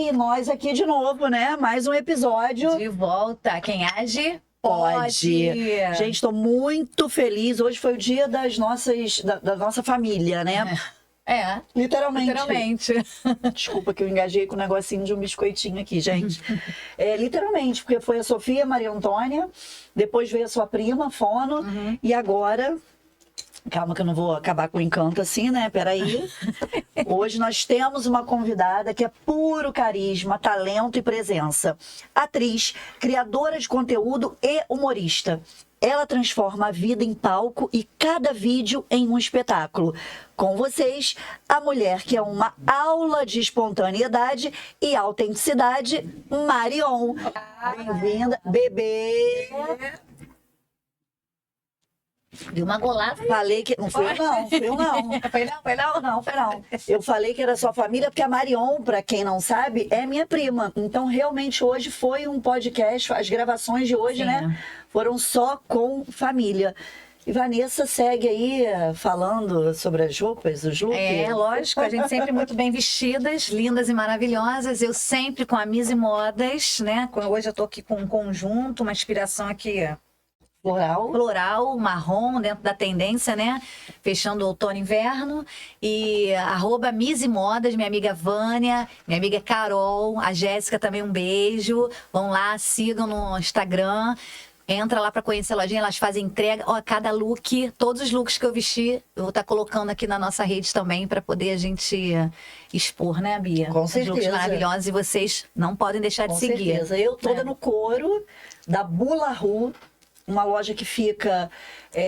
E nós aqui de novo, né? Mais um episódio. De volta. Quem age, Pode. Gente, estou muito feliz. Hoje foi o dia da nossa família, né? É. Literalmente. Desculpa que eu engajei com um negocinho de um biscoitinho aqui, gente. Literalmente, porque foi a Sofia, Maria Antônia, depois veio a sua prima, Fono, e agora... Calma que eu não vou acabar com o encanto assim, né? Peraí. Hoje nós temos uma convidada que é puro carisma, talento e presença. Atriz, criadora de conteúdo e humorista. Ela transforma a vida em palco e cada vídeo em um espetáculo. Com vocês, a mulher que é uma aula de espontaneidade e autenticidade, Marion. Bem-vinda, bebê. Deu uma golada. Falei que... Não fui eu não. Foi não. Eu falei que era sua família, porque a Marion, pra quem não sabe, é minha prima. Então, realmente, hoje foi um podcast, as gravações de hoje, né? Foram só com família. E Vanessa segue aí falando sobre as roupas, os looks. É, lógico, a gente sempre muito bem vestidas, lindas e maravilhosas. Eu sempre com a Misi Modas, né? Hoje eu tô aqui com um conjunto, uma inspiração aqui... Floral, marrom, dentro da tendência, né? Fechando outono e inverno. E @Misi Modas, minha amiga Vânia, minha amiga Carol, a Jéssica também, um beijo. Vão lá, sigam no Instagram. Entra lá para conhecer a lojinha, elas fazem entrega. Ó, cada look, todos os looks que eu vesti, eu vou estar colocando aqui na nossa rede também para poder a gente expor, né, Bia? Com certeza. Looks maravilhosos e vocês não podem deixar de seguir. Com certeza. Eu toda no couro da Bulahu, uma loja que fica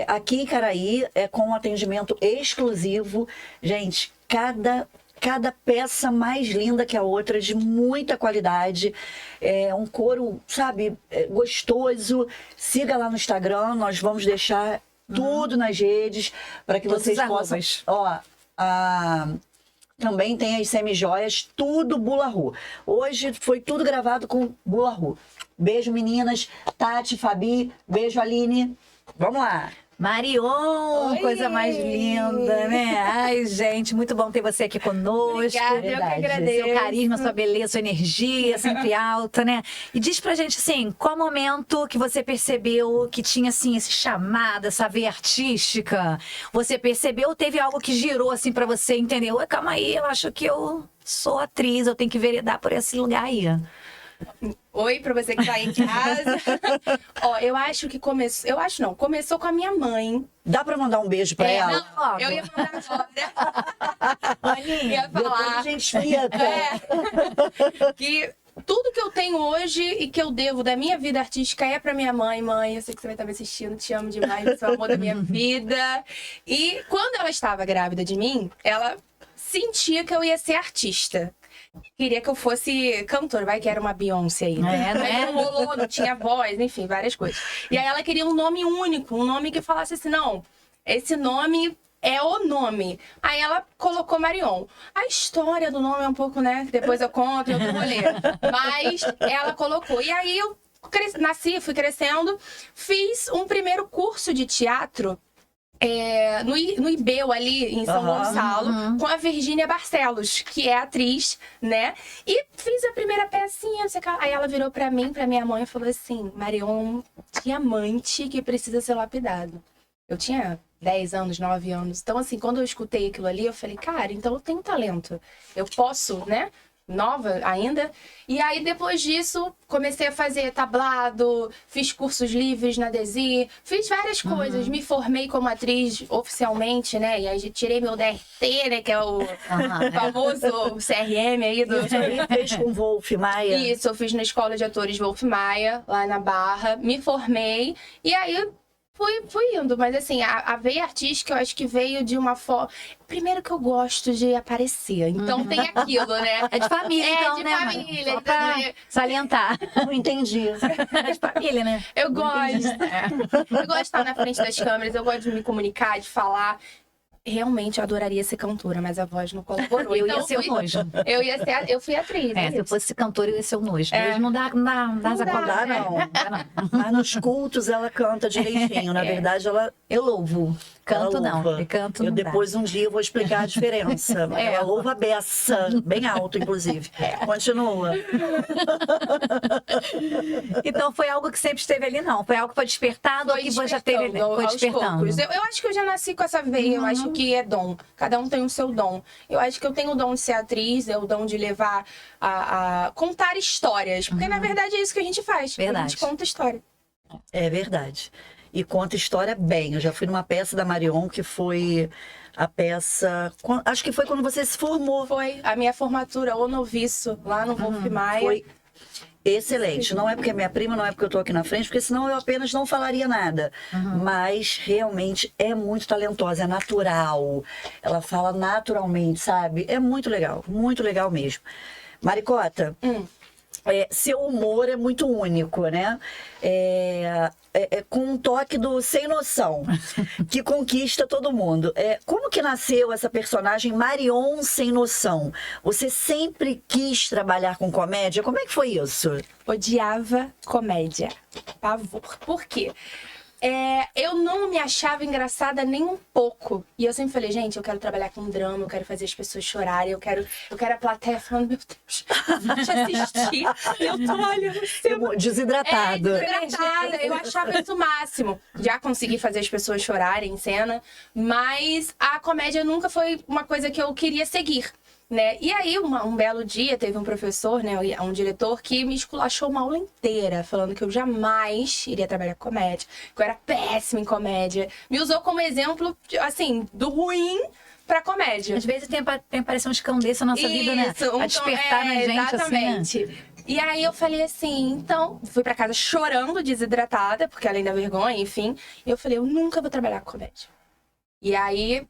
aqui em Caraí, com atendimento exclusivo. Gente, cada peça mais linda que a outra, de muita qualidade. É um couro, sabe, gostoso. Siga lá no Instagram, nós vamos deixar tudo nas redes para que Todos vocês possam... Ó, também tem as semijoias, tudo Bulahu. Hoje foi tudo gravado com Bulahu. Beijo, meninas. Tati, Fabi. Beijo, Aline. Vamos lá. Marion, Oi. Coisa mais linda, né? Ai, gente, muito bom ter você aqui conosco. Obrigada, eu que agradeço. Seu carisma, sua beleza, sua energia sempre alta, né? E diz pra gente, assim, qual momento que você percebeu que tinha, assim, esse chamado, essa veia artística? Você percebeu ou teve algo que girou, assim, pra você entender? Ué, calma aí, eu acho que eu sou atriz, eu tenho que veredar por esse lugar aí. Oi, pra você que tá aí em casa. Ó, eu acho que começou... Eu acho não, começou com a minha mãe. Dá pra mandar um beijo pra ela? Não, eu ia falar agora. Aninha, Ia falar a gente explica. que tudo que eu tenho hoje e que eu devo da minha vida artística é pra minha mãe. Mãe, eu sei que você vai estar me assistindo, te amo demais, você é o amor da minha vida. E quando ela estava grávida de mim, ela sentia que eu ia ser artista. Queria que eu fosse cantora, vai que era uma Beyoncé aí, né? Mas não rolou, não tinha voz, enfim, várias coisas. E aí ela queria um nome único, um nome que falasse assim, não, esse nome é o nome. Aí ela colocou Marion. A história do nome é um pouco, né, depois eu conto, eu vou ler. Mas ela colocou. E aí eu nasci, fui crescendo, fiz um primeiro curso de teatro no IBEU ali em São Gonçalo, com a Virgínia Barcelos, que é atriz, né? E fiz a primeira pecinha, não sei o que. Aí ela virou pra mim, pra minha mãe, e falou assim, Marion, diamante que precisa ser lapidado. Eu tinha 10 anos, 9 anos. Então, assim, quando eu escutei aquilo ali, eu falei, cara, então eu tenho talento. Eu posso, né? Nova ainda. E aí, depois disso, comecei a fazer tablado, fiz cursos livres na Desi, fiz várias coisas. Me formei como atriz oficialmente, né? E aí tirei meu DRT, né? Que é o famoso CRM aí do... Fez com Wolf Maia. Isso, eu fiz na Escola de Atores Wolf Maia, lá na Barra. Me formei. E aí... Fui indo, mas assim, a veia artística eu acho que veio de uma forma... Primeiro que eu gosto de aparecer, então tem aquilo, né? É de família, então, de né, família, Só pra salientar. Não entendi. É de família, né? Eu gosto. Eu gosto de estar na frente das câmeras, eu gosto de me comunicar, de falar. Realmente eu adoraria ser cantora, mas a voz não colaborou. Eu ia ser o nojo. Eu fui atriz. Se eu fosse cantora, eu ia ser o nojo. Hoje não dá essa Não. Mas nos cultos ela canta direitinho. Na verdade, ela... Eu louvo. Canto Ela não, louva. e canto Eu não dá. depois um dia eu vou explicar a diferença. Ela louva a beça, bem alto, inclusive. Continua. Então foi algo que sempre esteve ali, não? Foi algo que foi despertado ou que você já teve, foi aos despertando? poucos. Eu acho que eu já nasci com essa veia, eu acho que é dom. Cada um tem o seu dom. Eu acho que eu tenho o dom de ser atriz, é o dom de levar a contar histórias. Porque, na verdade, é isso que a gente faz. A Verdade. gente conta história. É verdade. E conta história bem. Eu já fui numa peça da Marion, que foi a peça... Acho que foi quando você se formou. Foi a minha formatura, o noviço, lá no Wolf Maia. Foi excelente. Não é porque é minha prima, não é porque eu tô aqui na frente, porque senão eu apenas não falaria nada. Mas realmente é muito talentosa, é natural. Ela fala naturalmente, sabe? É muito legal mesmo. Maricota, seu humor é muito único, né? Com um toque do sem noção, que conquista todo mundo. Como que nasceu essa personagem Marion sem noção? Você sempre quis trabalhar com comédia? Como é que foi isso? Odiava comédia. Pavor. Por quê? Eu não me achava engraçada nem um pouco. E eu sempre falei, gente, eu quero trabalhar com drama, eu quero fazer as pessoas chorarem, eu quero a plateia falando, meu Deus, vou te assistir. Eu tô olhando você. Desidratada. Desidratada. Eu achava isso o máximo. Já consegui fazer as pessoas chorarem em cena, mas a comédia nunca foi uma coisa que eu queria seguir. Né? E aí, um belo dia, teve um professor, né, um diretor, que me esculachou uma aula inteira, falando que eu jamais iria trabalhar com comédia, que eu era péssima em comédia. Me usou como exemplo, assim, do ruim pra comédia. Às vezes tem aparecido um escambêço na nossa vida, né? A despertar na gente, exatamente. assim, né? E aí eu falei assim, então, fui pra casa chorando, desidratada, porque além da vergonha, enfim. E eu falei, eu nunca vou trabalhar com comédia. E aí...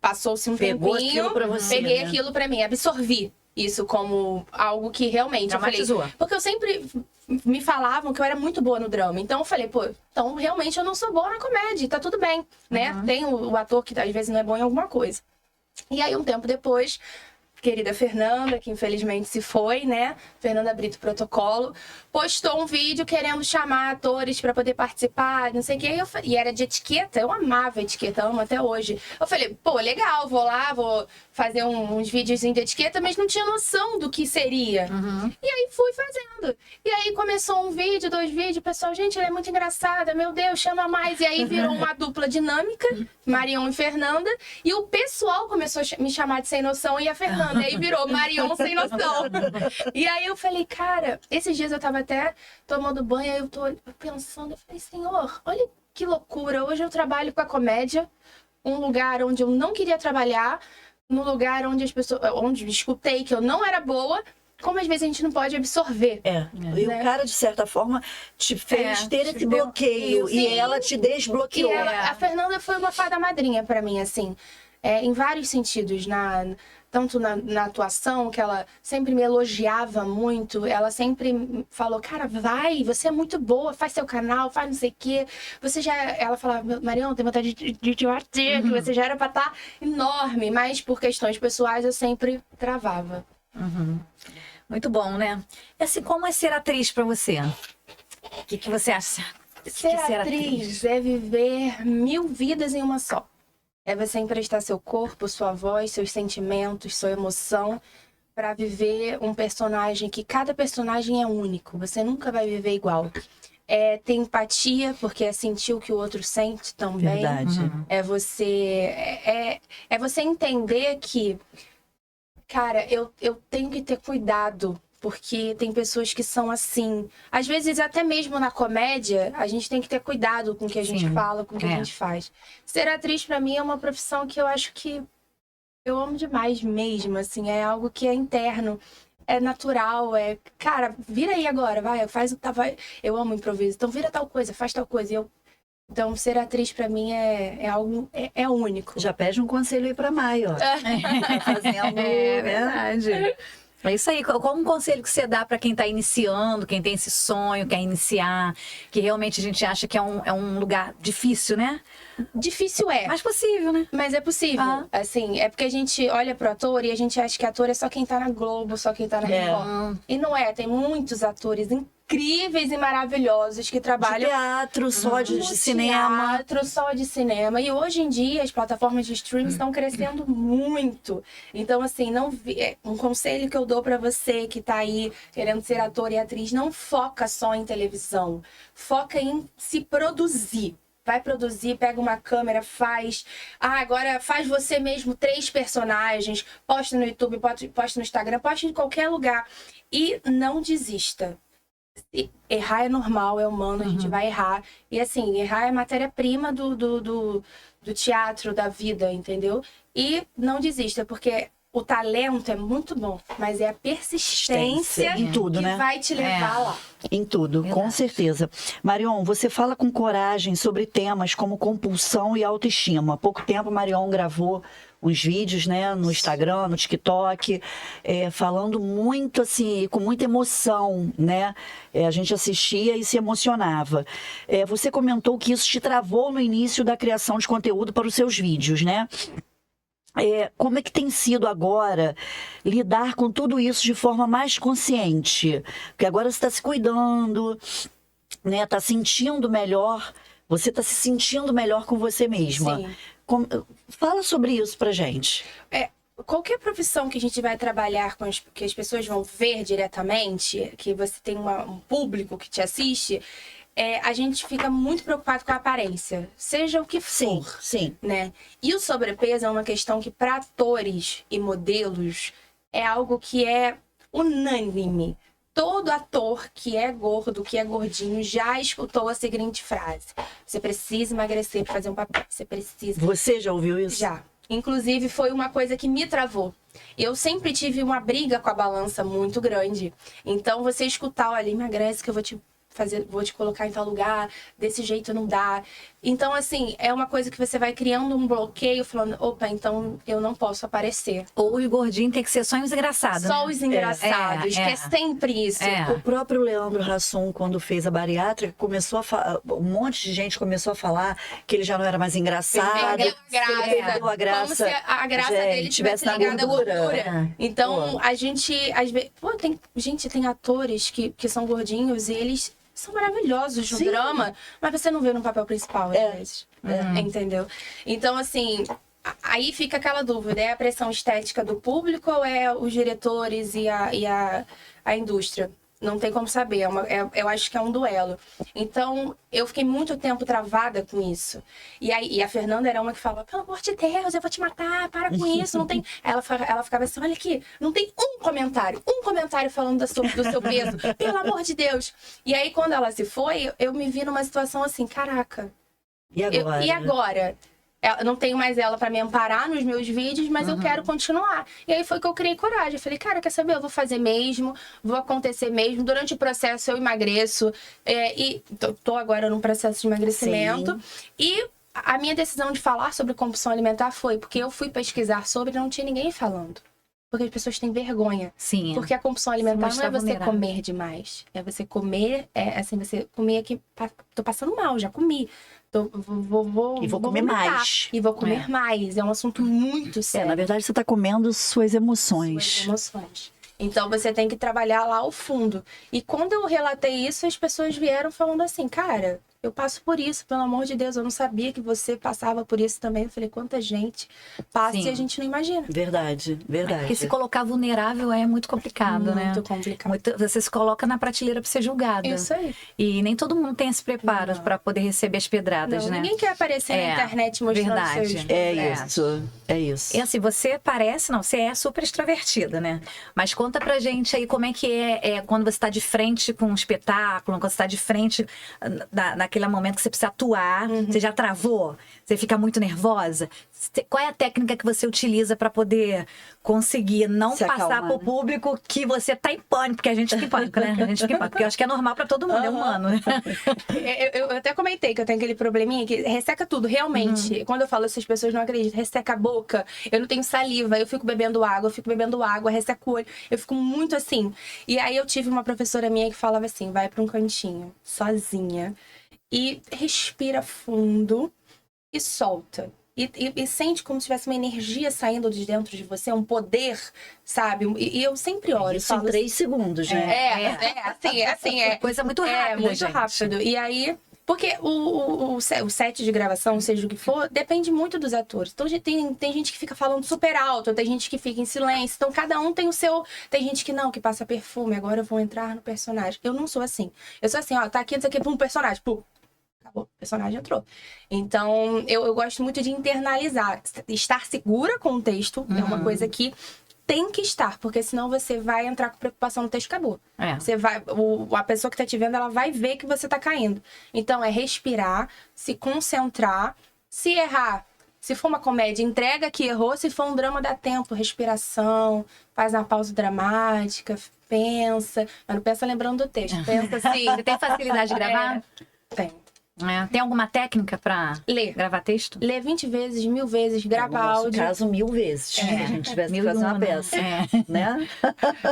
Passou-se um Pegou tempinho, aquilo pra você, peguei né? aquilo pra mim, absorvi isso como algo que realmente eu falei, porque eu sempre me falavam que eu era muito boa no drama, então eu falei, pô, então realmente eu não sou boa na comédia, tá tudo bem, né? Tem o ator que às vezes não é bom em alguma coisa. E aí um tempo depois, querida Fernanda, que infelizmente se foi, né? Fernanda Brito Protocolo, postou um vídeo querendo chamar atores pra poder participar, não sei o que. E era de etiqueta, eu amava etiqueta, amo até hoje. Eu falei, pô, legal, vou lá, vou fazer uns videozinhos de etiqueta, mas não tinha noção do que seria. E aí fui fazendo. E aí começou um vídeo, 2 vídeos, pessoal, gente, ela é muito engraçada, meu Deus, chama mais. E aí virou uma dupla dinâmica, Marion e Fernanda, e o pessoal começou a me chamar de sem noção e a Fernanda. E aí virou Marion sem noção. E aí eu falei, cara, esses dias eu tava até tomando banho, aí eu tô pensando, eu falei, Senhor, olha que loucura. Hoje eu trabalho com a comédia, um lugar onde eu não queria trabalhar, num lugar onde as pessoas, onde escutei que eu não era boa, como às vezes a gente não pode absorver. E o cara, de certa forma, te fez ter esse bloqueio. Sim. E ela te desbloqueou. A Fernanda foi uma fada madrinha pra mim, assim, em vários sentidos, tanto na atuação, que ela sempre me elogiava muito, ela sempre falou, cara, vai, você é muito boa, faz seu canal, faz não sei o quê. Ela falava, Marião, tem vontade de te bater, que você já era pra estar enorme, mas por questões pessoais eu sempre travava. Muito bom, né? E assim, como é ser atriz pra você? O que você acha? Ser atriz é viver 1000 vidas em uma só. É você emprestar seu corpo, sua voz, seus sentimentos, sua emoção para viver um personagem que cada personagem é único. Você nunca vai viver igual. É ter empatia, porque é sentir o que o outro sente também. Verdade. É você entender que, cara, eu tenho que ter cuidado. Porque tem pessoas que são assim. Às vezes, até mesmo na comédia, a gente tem que ter cuidado com o que a gente fala, com o que a gente faz. Ser atriz, pra mim, é uma profissão que eu acho que eu amo demais mesmo, assim. É algo que é interno, é natural, cara, vira aí agora, vai, eu amo improviso. Então, vira tal coisa, faz tal coisa. Então, ser atriz, pra mim, é algo único. Já pede um conselho aí pra Maia, ó. Fazendo... É verdade. É isso aí. Qual um conselho que você dá para quem está iniciando, quem tem esse sonho, quer iniciar, que realmente a gente acha que é um lugar difícil, né? Difícil é. Mas possível, né? Mas é possível. Assim, é porque a gente olha pro ator e a gente acha que ator é só quem tá na Globo, só quem tá na Record. E não é, tem muitos atores incríveis e maravilhosos que trabalham De teatro, só de cinema. teatro, só de cinema. E hoje em dia as plataformas de streaming estão crescendo muito. Então, assim, um conselho que eu dou pra você que tá aí querendo ser ator e atriz, não foca só em televisão. Foca em se produzir. Vai produzir, pega uma câmera, faz. Agora faz você mesmo 3 personagens, posta no YouTube, posta no Instagram, posta em qualquer lugar. E não desista. Errar é normal, é humano, a gente vai errar. E assim, errar é matéria-prima do teatro, da vida, entendeu? E não desista, porque o talento é muito bom, mas é a persistência em tudo, que né? vai te levar lá. Em tudo, com certeza. Marion, você fala com coragem sobre temas como compulsão e autoestima. Há pouco tempo, Marion gravou uns vídeos, né, no Instagram, no TikTok, falando muito, assim, com muita emoção, né? A gente assistia e se emocionava. Você comentou que isso te travou no início da criação de conteúdo para os seus vídeos, né? Como é que tem sido agora lidar com tudo isso de forma mais consciente? Porque agora você está se cuidando, né? Está sentindo melhor, você está se sentindo melhor com você mesma. Sim. Fala sobre isso pra gente. Qualquer profissão que a gente vai trabalhar que as pessoas vão ver diretamente, que você tem um público que te assiste, a gente fica muito preocupado com a aparência, seja o que for. Sim. Né? E o sobrepeso é uma questão que, para atores e modelos, é algo que é unânime. Todo ator que é gordo, que é gordinho, já escutou a seguinte frase: você precisa emagrecer para fazer um papel. Você precisa. Você já ouviu isso? Já. Inclusive, foi uma coisa que me travou. Eu sempre tive uma briga com a balança muito grande. Então, você escutar, olha, emagrece que eu vou te colocar em tal lugar, desse jeito não dá. Então, assim, é uma coisa que você vai criando um bloqueio, falando, opa, então eu não posso aparecer. Ou os gordinhos tem que ser só os engraçados. Só né? os engraçados, que é sempre isso. O próprio Leandro Hassum, quando fez a bariátrica, começou a um monte de gente começou a falar que ele já não era mais engraçado. Perdeu a graça. Como se a graça dele tivesse ligada à gordura. Então, a gente, às vezes... tem atores que são gordinhos e eles são maravilhosos no drama, mas você não vê no papel principal, às vezes. Entendeu? Então, assim, aí fica aquela dúvida: é a pressão estética do público ou é os diretores e a indústria? Não tem como saber, eu acho que é um duelo. Então, eu fiquei muito tempo travada com isso. E a Fernanda era uma que falava, pelo amor de Deus, eu vou te matar, para com isso, não tem... Ela ficava assim, olha aqui, não tem um comentário falando do seu peso, pelo amor de Deus. E aí, quando ela se foi, eu me vi numa situação assim, caraca. E agora? E agora? Eu não tenho mais ela para me amparar nos meus vídeos, mas eu quero continuar. E aí foi que eu criei coragem. Eu falei, cara, quer saber? Eu vou fazer mesmo, vou acontecer mesmo. Durante o processo eu emagreço. E tô agora num processo de emagrecimento. Sim. E a minha decisão de falar sobre compulsão alimentar foi porque eu fui pesquisar sobre e não tinha ninguém falando. Porque as pessoas têm vergonha. Sim. Porque a compulsão alimentar não é você vulnerável. comer demais. É você comer, você comer aqui, tô passando mal, já comi. Vou comer vomitar. mais. E vou comer mais. É um assunto muito sério. Na verdade, você está comendo suas emoções. Suas emoções. Então, você tem que trabalhar lá ao fundo. E quando eu relatei isso, as pessoas vieram falando assim, cara, eu passo por isso, pelo amor de Deus. Eu não sabia que você passava por isso também. Eu falei, quanta gente passa e a gente não imagina. Verdade. Porque se colocar vulnerável é muito complicado, né? Muito complicado. Você se coloca na prateleira para ser julgada. Isso aí. E nem todo mundo tem esse preparo para poder receber as pedradas, Não, né? ninguém quer aparecer na internet mostrando verdade. seus... É isso. E assim, você parece, não, você é super extrovertida, né? Mas conta pra gente aí como é que é quando você tá de frente com um espetáculo, quando você tá de frente naquele momento que você precisa atuar, você já travou, você fica muito nervosa. Qual é a técnica que você utiliza pra poder conseguir não se passar acalmar, pro público que você tá em pânico? Porque a gente fica em pânico, né? A gente fica em pânico, porque eu acho que é normal pra todo mundo, é humano, né? Eu até comentei que eu tenho aquele probleminha que resseca tudo, realmente. Quando eu falo isso, as pessoas não acreditam. Resseca a boca, eu não tenho saliva, eu fico bebendo água, resseca o olho. Eu fico muito assim. E aí eu tive uma professora minha que falava assim, vai pra um cantinho, sozinha, e respira fundo e solta. E sente como se tivesse uma energia saindo de dentro de você, um poder, sabe? E eu sempre oro. Isso em 3 segundos, né? É coisa muito rápida, muito gente. rápido. E aí, porque o set de gravação, seja o que for, depende muito dos atores. Então, tem gente que fica falando super alto, tem gente que fica em silêncio. Então, cada um tem o seu... Tem gente que não, que passa perfume. Agora eu vou entrar no personagem. Eu não sou assim. Eu sou assim, ó, tá aqui, isso aqui, pum, personagem, pum. Acabou, o personagem entrou. Então, eu gosto muito de internalizar. Estar segura com o texto é uma coisa que tem que estar, porque senão você vai entrar com preocupação no texto, acabou. Você vai, a pessoa que tá te vendo, ela vai ver que você tá caindo. Então, é respirar, se concentrar. Se errar, se for uma comédia, entrega que errou. Se for um drama, dá tempo, respiração, faz uma pausa dramática, pensa. Mas não pensa lembrando do texto, pensa assim. Você tem facilidade de gravar? Tem. Tem alguma técnica pra Ler. gravar texto? Ler 20 vezes, 1000 vezes, gravar No nosso áudio. caso, 1000 vezes. Se a gente tivesse que fazer uma peça, né?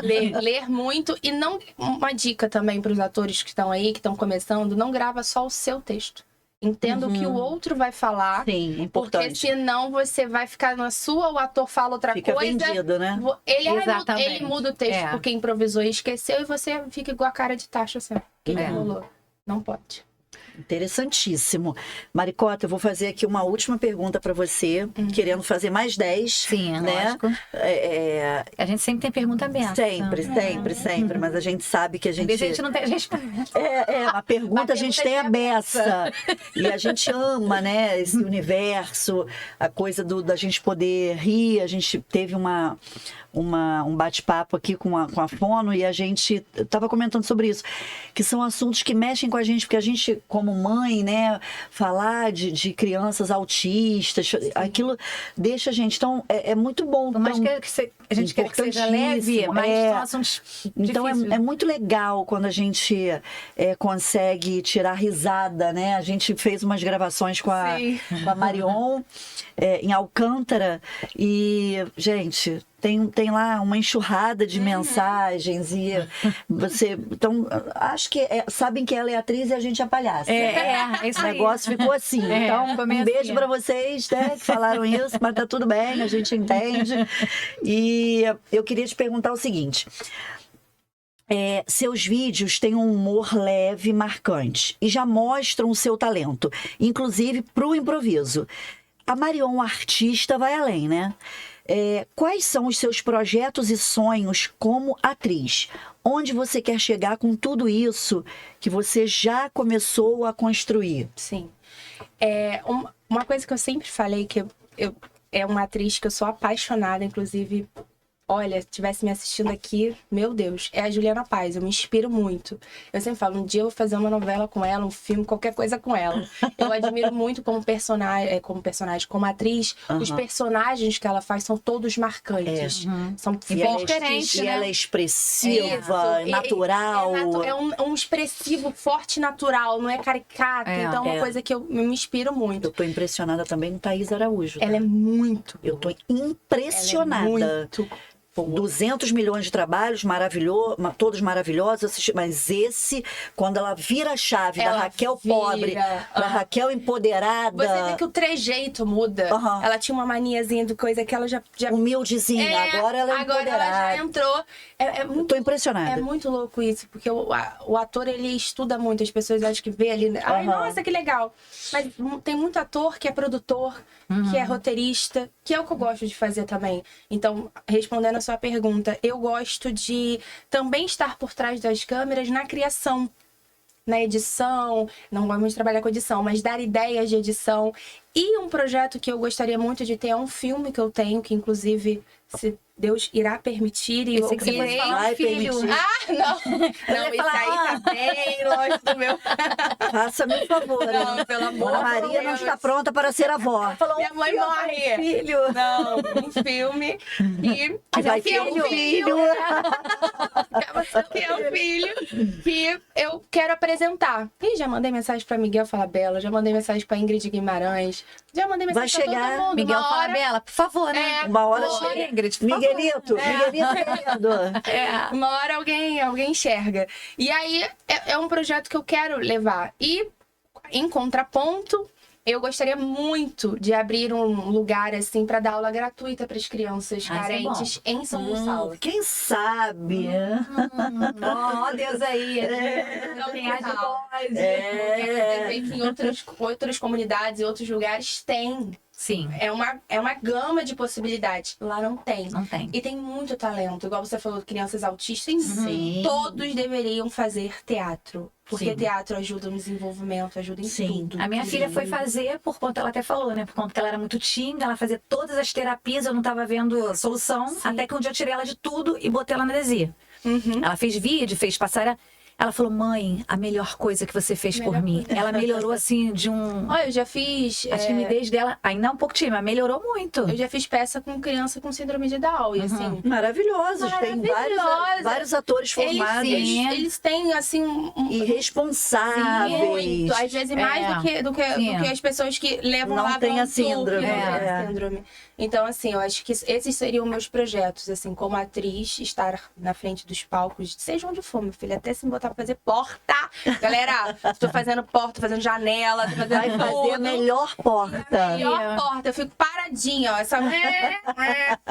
Ler muito. E não... Uma dica também para os atores que estão aí, que estão começando, não grava só o seu texto. Entenda o que o outro vai falar. Sim, importante. Porque senão você vai ficar na sua, o ator fala outra Fica coisa. vendido, né? Ele muda o texto porque improvisou e esqueceu, e você fica igual a cara de taxa assim. O que rolou? Não pode. Interessantíssimo. Maricota, eu vou fazer aqui uma última pergunta para você, querendo fazer mais 10. Sim, né? lógico. A gente sempre tem pergunta aberta. Sempre. Mas a gente sabe que a gente... A gente não tem... a pergunta a gente tem a beça. E a gente ama, né? Esse universo, a coisa da gente poder rir. A gente teve um bate-papo aqui com a Fono e a gente estava comentando sobre isso, que são assuntos que mexem com a gente, porque a gente, como mãe, né, falar de crianças autistas, aquilo deixa a gente... Então, é muito bom. Por mais que a gente quer que seja leve, mas são assuntos então, difíceis. é muito legal quando a gente consegue tirar risada, né? A gente fez umas gravações com a Marion em Alcântara e, gente... Tem lá uma enxurrada de mensagens e você... Então, acho que sabem que ela é atriz e a gente é palhaça. Isso O negócio ficou assim. Então, um beijo para vocês, né, que falaram isso, mas tá tudo bem, a gente entende. E eu queria te perguntar o seguinte... seus vídeos têm um humor leve e marcante e já mostram o seu talento, inclusive para o improviso. A Marion, artista, vai além, né? Quais são os seus projetos e sonhos como atriz? Onde você quer chegar com tudo isso que você já começou a construir? Sim. Uma coisa que eu sempre falei, que é uma atriz que eu sou apaixonada, inclusive... Olha, se estivesse me assistindo aqui, meu Deus, é a Juliana Paz, eu me inspiro muito. Eu sempre falo, um dia eu vou fazer uma novela com ela, um filme, qualquer coisa com ela. Eu admiro muito como atriz, os personagens que ela faz são todos marcantes. São diferentes, E ela é expressiva, natural. É um expressivo forte natural, não é caricato. Então é uma coisa que eu me inspiro muito. Eu tô impressionada também com Thaís Araújo. Ela é muito. Eu tô impressionada. Ela é muito. 200 milhões de trabalhos, todos maravilhosos, mas esse, quando ela vira a chave da Raquel pobre pra Raquel empoderada... Você vê que o trejeito muda. Ela tinha uma maniazinha de coisa que ela já... Humildezinha, agora ela é empoderada. Agora ela já entrou. Tô impressionada. É muito louco isso, porque o ator, ele estuda muito, as pessoas acham que vê ali... Ai, nossa, que legal. Mas tem muito ator que é produtor, que é roteirista, que é o que eu gosto de fazer também. Então, respondendo a sua pergunta, eu gosto de também estar por trás das câmeras na criação, na edição, não gosto muito de trabalhar com edição, mas dar ideias de edição. E um projeto que eu gostaria muito de ter é um filme que eu tenho, que inclusive, se Deus irá permitir, e eu irei... filho. Não, isso aí tá bem longe do meu... Faça-me um favor. Não, pelo amor de Deus. Maria não está pronta para ser avó. Minha mãe morre. Filho. Não, um filme que vai ter um filho. Que é um filho que eu quero apresentar. E já mandei mensagem para Miguel Falabella, já mandei mensagem para Ingrid Guimarães, já mandei mensagem para todo mundo. Miguel Falabella, por favor, né? Uma hora chega. Ingrid, Miguelito querendo. Uma hora alguém enxerga. E aí é um projeto que eu quero levar. E em contraponto, Eu gostaria muito de abrir um lugar assim para dar aula gratuita para as crianças carentes em São Gonçalo. Quem sabe? Ó, Deus aí. Não Quem age pode. Você vê que em outras comunidades e outros lugares tem. Sim. É uma gama de possibilidades. Lá não tem. Não tem. E tem muito talento. Igual você falou, crianças autistas. Sim. Todos deveriam fazer teatro. Porque Sim. teatro ajuda no desenvolvimento, ajuda em tudo. A minha filha foi fazer por conta, ela até falou, né? Por conta que ela era muito tímida, ela fazia todas as terapias, eu não tava vendo solução. Até que um dia eu tirei ela de tudo e botei ela na Desi. Ela fez vídeo, fez passarela. Ela falou, mãe, a melhor coisa que você fez por mim. Ela melhorou assim de um... Olha, eu já fiz... A timidez dela ainda é um pouco tímida, mas melhorou muito. Eu já fiz peça com criança com síndrome de Down. E assim... Maravilhosos. Tem vários atores formados. Eles têm, assim... E responsáveis. Muito. Às vezes mais do que as pessoas que levam não lá tem a vão síndrome. Não tem a síndrome. Então, assim, eu acho que esses seriam meus projetos, assim, como atriz, estar na frente dos palcos, seja onde for, meu filho, até se me botar pra fazer porta. Galera, tô fazendo porta, tô fazendo janela, tô fazendo Vai fazer a melhor porta. A melhor porta. Eu fico paradinha, ó, essa...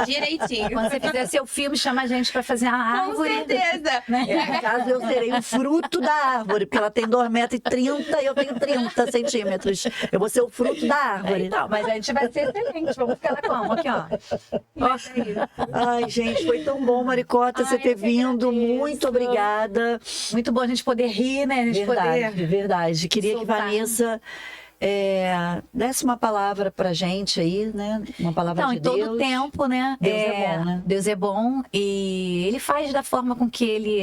direitinho. Quando você fizer seu filme, chama a gente pra fazer a árvore. Com certeza. No caso, eu serei o fruto da árvore, porque ela tem 2,30 m e eu tenho 30 centímetros. Eu vou ser o fruto da árvore. Então, mas a gente vai ser excelente. Vamos ficar lá como? Aqui, ó. Ai, gente, foi tão bom, Maricota, você ter vindo. Muito obrigada. Muito bom a gente poder rir, né? A gente poder... Verdade. Queria soltar. que Vanessa desse uma palavra pra gente aí, né? Uma palavra de Deus. Em todo tempo, né? Deus é bom, né? Deus é bom e Ele faz da forma com que Ele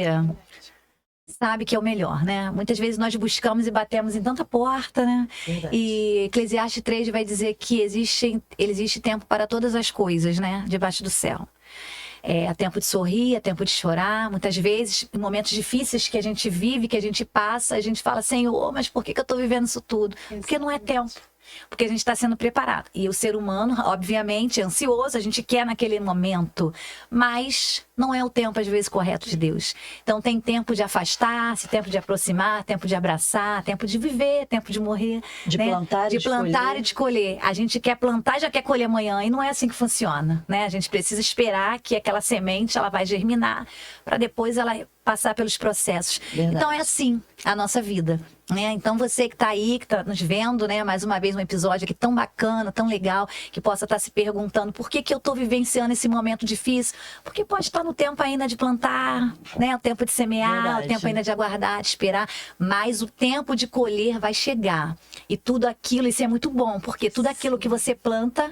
sabe que é o melhor, né? Muitas vezes nós buscamos e batemos em tanta porta, né? Verdade. E Eclesiastes 3 vai dizer que existe tempo para todas as coisas, né? Debaixo do céu. É tempo de sorrir, é tempo de chorar. Muitas vezes, em momentos difíceis que a gente vive, que a gente passa, a gente fala, Senhor, mas por que eu estou vivendo isso tudo? Porque não é tempo. Porque a gente está sendo preparado. E o ser humano, obviamente, é ansioso, a gente quer naquele momento, mas não é o tempo, às vezes, correto de Deus. Então, tem tempo de afastar-se, tempo de aproximar, tempo de abraçar, tempo de viver, tempo de morrer. De né? plantar e de plantar e de colher. A gente quer plantar e já quer colher amanhã, e não é assim que funciona, né? A gente precisa esperar que aquela semente ela vai germinar, para depois ela passar pelos processos. Verdade. Então, é assim a nossa vida. Né? Então você que está aí, que está nos vendo, né? Mais uma vez um episódio aqui tão bacana, tão legal, que possa estar se perguntando por que eu estou vivenciando esse momento difícil, porque pode estar no tempo ainda de plantar, né? O tempo de semear, Verdade. o tempo ainda de aguardar, de esperar, mas o tempo de colher vai chegar. E tudo aquilo, isso é muito bom, porque tudo aquilo que você planta,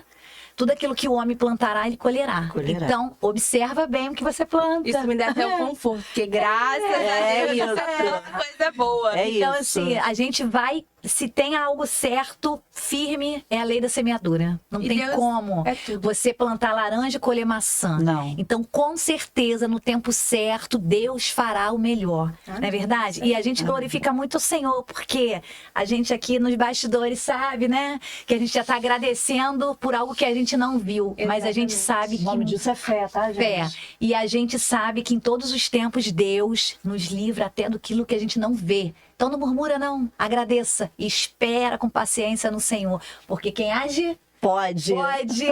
tudo aquilo que o homem plantará, ele colherá. Então, observa bem o que você planta. Isso me dá até um conforto, porque graças a Deus isso. é uma coisa boa. Então, isso. assim, a gente vai, se tem algo certo, firme, é a lei da semeadura. Não E tem Deus como é tudo. você plantar laranja e colher maçã. Não. Então, com certeza, no tempo certo, Deus fará o melhor. Não é verdade? E a gente glorifica muito o Senhor, porque a gente aqui nos bastidores sabe, né? Que a gente já está agradecendo por algo que a gente não viu. Mas a gente sabe O que nome disso é fé, tá, gente? fé. E a gente sabe que em todos os tempos Deus nos livra até daquilo que a gente não vê. Então não murmura não, agradeça e espera com paciência no Senhor, porque quem age Pode. pode.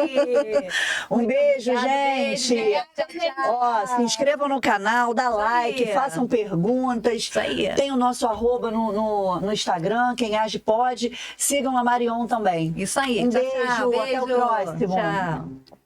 Um beijo, Obrigada, gente. beijo. Tchau. Ó, se inscrevam no canal, dá like, aí. façam perguntas. Isso aí. Tem o nosso @ no Instagram, quem age pode. Sigam a Marion também. Isso aí. Um Tchau, beijo, tchau. até o Beijo. próximo. Tchau.